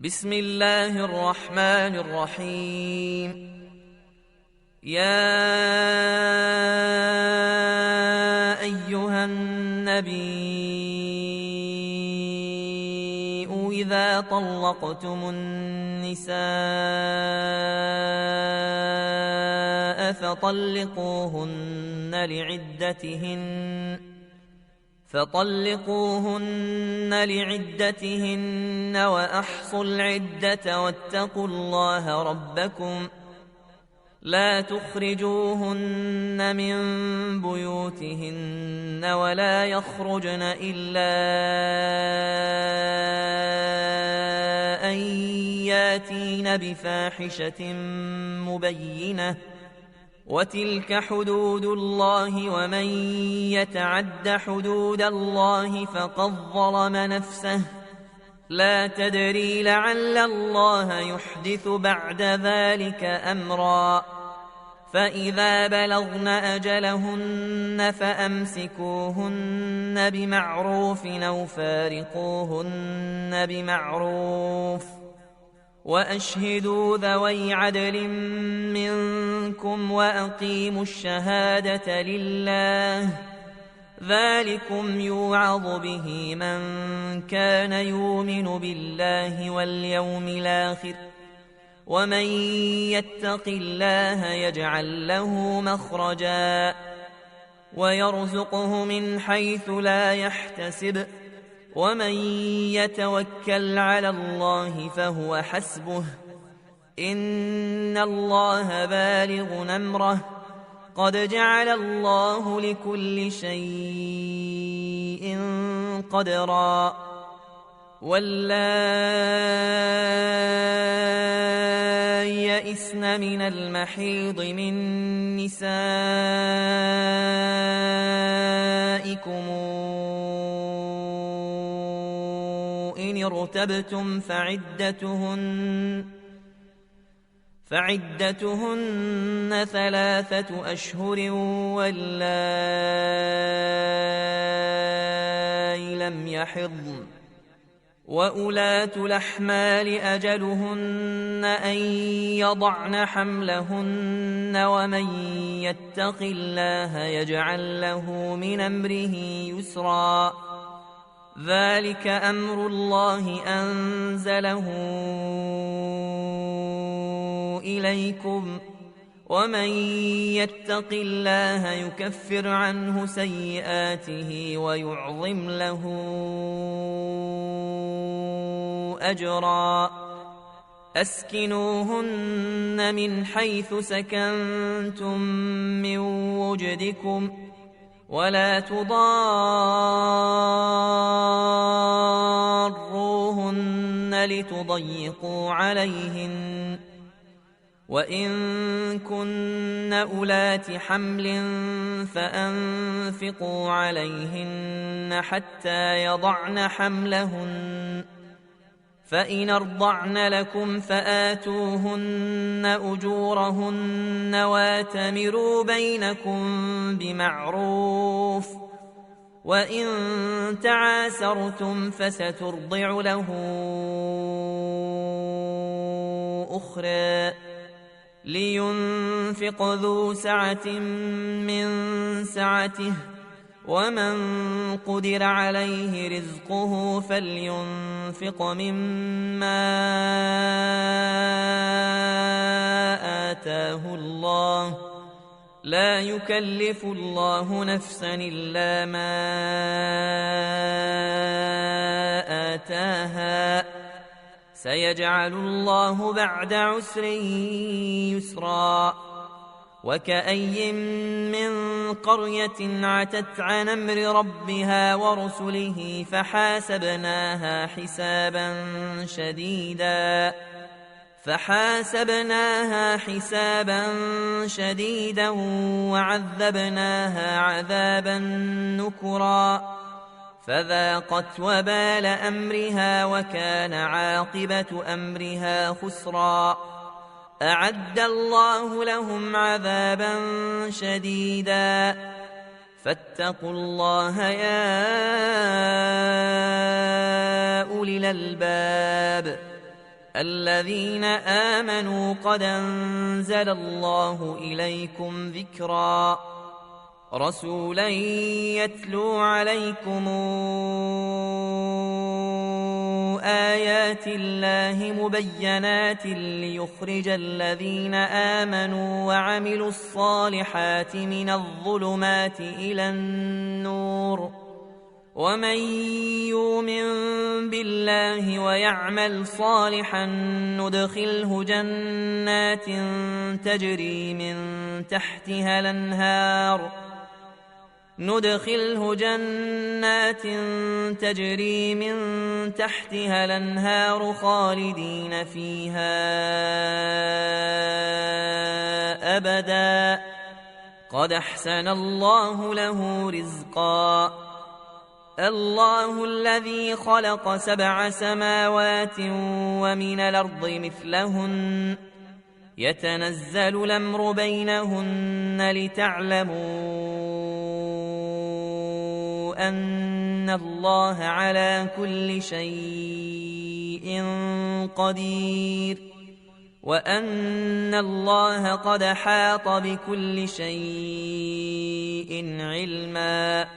بسم الله الرحمن الرحيم. يا أيها النبي إذا طلقتم النساء فطلقوهن لعدتهن وأحصوا العدة واتقوا الله ربكم لا تخرجوهن من بيوتهن ولا يخرجن إلا أن ياتين بفاحشة مبينة وتلك حدود الله ومن يتعد حدود الله فقد ظلم نفسه لا تدري لعل الله يحدث بعد ذلك أمرا فإذا بلغن أجلهن فأمسكوهن بمعروف أو فارقوهن بمعروف وأشهدوا ذوي عدل منكم وأقيموا الشهادة لله ذلكم يوعظ به من كان يؤمن بالله واليوم الآخر ومن يتق الله يجعل له مخرجا ويرزقه من حيث لا يحتسب ومن يتوكل على الله فهو حسبه إن الله بالغ أمره قد جعل الله لكل شيء قدرا واللائي يئسن من المحيض من نسائكم إن ارتبتم فعدتهن 3 أشهر واللائي لم يحضن وأولات الأحمال أجلهن أن يضعن حملهن ومن يتق الله يجعل له من أمره يسرا ذلك أمر الله أنزله إليكم ومن يتق الله يكفر عنه سيئاته ويعظم له أجرا أسكنوهن من حيث سكنتم من وجدكم ولا تضاروهن لتضيقوا عليهن وإن كن أولات حمل فأنفقوا عليهن حتى يضعن حملهن فإن أرضعن لكم فآتوهن أجورهن واتمروا بينكم بمعروف وإن تعاسرتم فسترضع له أخرى لينفق ذو سعة من سعته ومن قدر عليه رزقه فلينفق مما آتاه الله لا يكلف الله نفسا إلا ما آتاها سيجعل الله بعد عسر يسرا وكأي من قرية عتت عن أمر ربها ورسله فحاسبناها حسابا شديدا وعذبناها عذابا نكرا فذاقت وبال أمرها وكان عاقبة أمرها خسرا أعد الله لهم عذابا شديدا فاتقوا الله يا أولي الألباب الذين آمنوا قد أنزل الله إليكم ذكرا رسولا يتلو عليكم آيات الله مبينات ليخرج الذين آمنوا وعملوا الصالحات من الظلمات إلى النور ومن يؤمن بالله ويعمل صالحا ندخله جنات تجري من تحتها الأنهار خالدين فيها أبدا قد أحسن الله له رزقا الله الذي خلق 7 سماوات ومن الأرض مثلهن يتنزل الأمر بينهن لتعلموا أن الله على كل شيء قدير وأن الله قد حاط بكل شيء علما